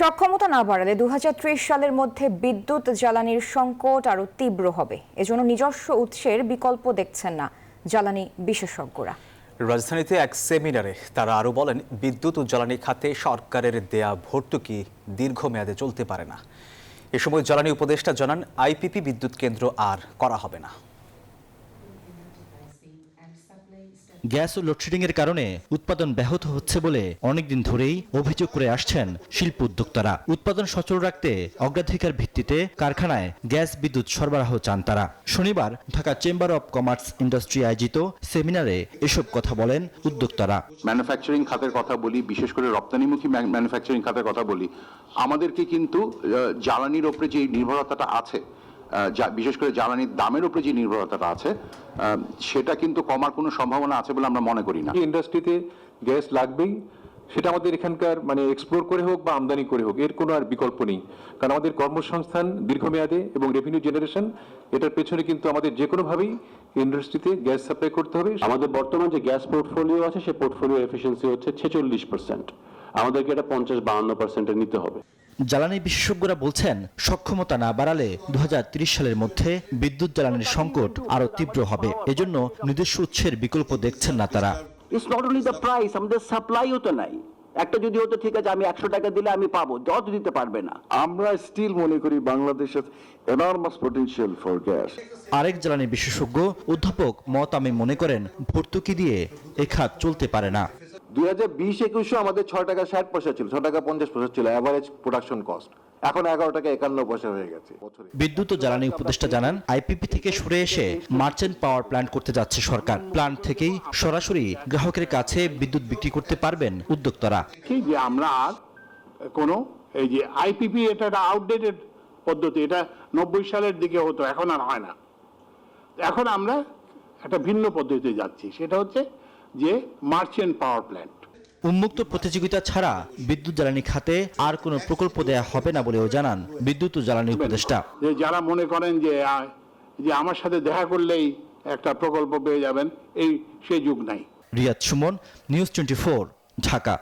সক্ষমতা না বাড়ালে 2030 সালের মধ্যে বিদ্যুৎ জ্বালানির সংকট আরও তীব্র হবে। এজন্য নিজস্ব উৎসের বিকল্প দেখছেন না জ্বালানি বিশেষজ্ঞরা। রাজধানীতে এক সেমিনারে তারা আরও বলেন, বিদ্যুৎ ও জ্বালানি খাতে সরকারের দেয়া ভর্তুকি দীর্ঘমেয়াদে চলতে পারে না। এ সময় জ্বালানি উপদেষ্টা জানান, আইপিপি বিদ্যুৎ কেন্দ্র আর করা হবে না। গ্যাস ও লোডশেডিংয়ের কারণে উৎপাদন ব্যাহত হচ্ছে বলে অনেকদিন ধরেই অভিযোগ করে আসছেন শিল্প উদ্যোক্তারা। উৎপাদন সচল রাখতে অগ্রাধিকার ভিত্তিতে কারখানায় গ্যাস বিদ্যুৎ সরবরাহ চান তারা। শনিবার Dhaka chamber of commerce industry আয়োজিত সেমিনারে এসব কথা বলেন উদ্যোক্তারা। ম্যানুফ্যাকচারিং খাতের কথা বলি, বিশেষ করে রপ্তানিমুখী ম্যানুফ্যাকচারিং খাতের কথা বলি, আমাদেরকে কিন্তু জ্বালানির ওপরে যে নির্ভরতাটা আছে, বিশেষ করে জ্বালানির দামের উপরে যে নির্ভরতাটা আছে, সেটা কিন্তু কমার কোনো সম্ভাবনা আছে বলে আমরা মনে করি না। ইন্ডাস্ট্রিতে গ্যাস লাগবেই, সেটা আমাদের এখানকার এক্সপ্লোর করে হোক বা আমদানি করে হোক, এর কোনো আর বিকল্প নেই। কারণ আমাদের কর্মসংস্থান দীর্ঘমেয়াদে এবং রেভিনিউ জেনারেশন, এটার পেছনে কিন্তু আমাদের যে কোনোভাবেই ইন্ডাস্ট্রিতে গ্যাস সাপ্লাই করতে হবে। আমাদের বর্তমান যে গ্যাস পোর্টফোলিও আছে, সেই পোর্টফোলিও এফিসিয়েন্সি হচ্ছে 46%। আমাদেরকে এটা 50-52% নিতে হবে। জ্বালানি বিশেষজ্ঞরা বলছেন, সক্ষমতা না বাড়ালে 2030 সালের মধ্যে বিদ্যুৎ জ্বালানির সংকট আরো তীব্র হবে। এজন্য নিজস্ব উৎসের বিকল্প দেখছেন না তারা। It's not only the price, আমাদের সাপ্লাইও তো নাই। একটা যদি হতো ঠিক আছে, আমি 100 টাকা দিলে আমি পাবো, যত দিতে পারবে না। আমরা স্টিল মনে করি বাংলাদেশের এনর্মাস পটেনশিয়াল ফর গ্যাস। আরেক জ্বালানি বিশেষজ্ঞ অধ্যাপক মতামি মনে করেন, ভর্তুকি দিয়ে এ খাত চলতে পারে না। 2020-21 আমাদের 6 টাকা 60 পয়সা ছিল, 6 টাকা 50 পয়সা ছিল এভারেজ প্রোডাকশন কস্ট। এখন 11 টাকা 51 পয়সা হয়ে গেছে। বিদ্যুৎ ও জ্বালানি উপদেষ্টা জানান, আইপিপি থেকে সরে এসে মার্চেন্ট পাওয়ার প্ল্যান্ট করতে যাচ্ছে সরকার। প্ল্যান্ট থেকেই সরাসরি গ্রাহকের কাছে বিদ্যুৎ বিক্রি করতে পারবেন উদ্যোক্তারা। ঠিক যে আমরা আর কোনো এই যে আইপিপি, এটা একটা আউটডেটেড পদ্ধতি, এটা 90 সালের দিকে হতো, এখন আর হয় না। এখন আমরা একটা ভিন্ন পদ্ধতিতে যাচ্ছি, সেটা হচ্ছে যে মার্চেন্ট পাওয়ার প্ল্যান্ট। উন্মুক্ত প্রতিযোগিতা ছাড়া বিদ্যুৎ জ্বালানি খাতে আর কোনো প্রকল্প দেয়া হবে না বলেও জানান বিদ্যুৎ ও জ্বালানি উপদেষ্টা। যে যারা মনে করেন যে আমার সাথে দেখা করলেই একটা প্রকল্প পেয়ে যাবেন, সেই যুগ নাই। রিয়াদ সুমন, নিউজ 24, ঢাকা।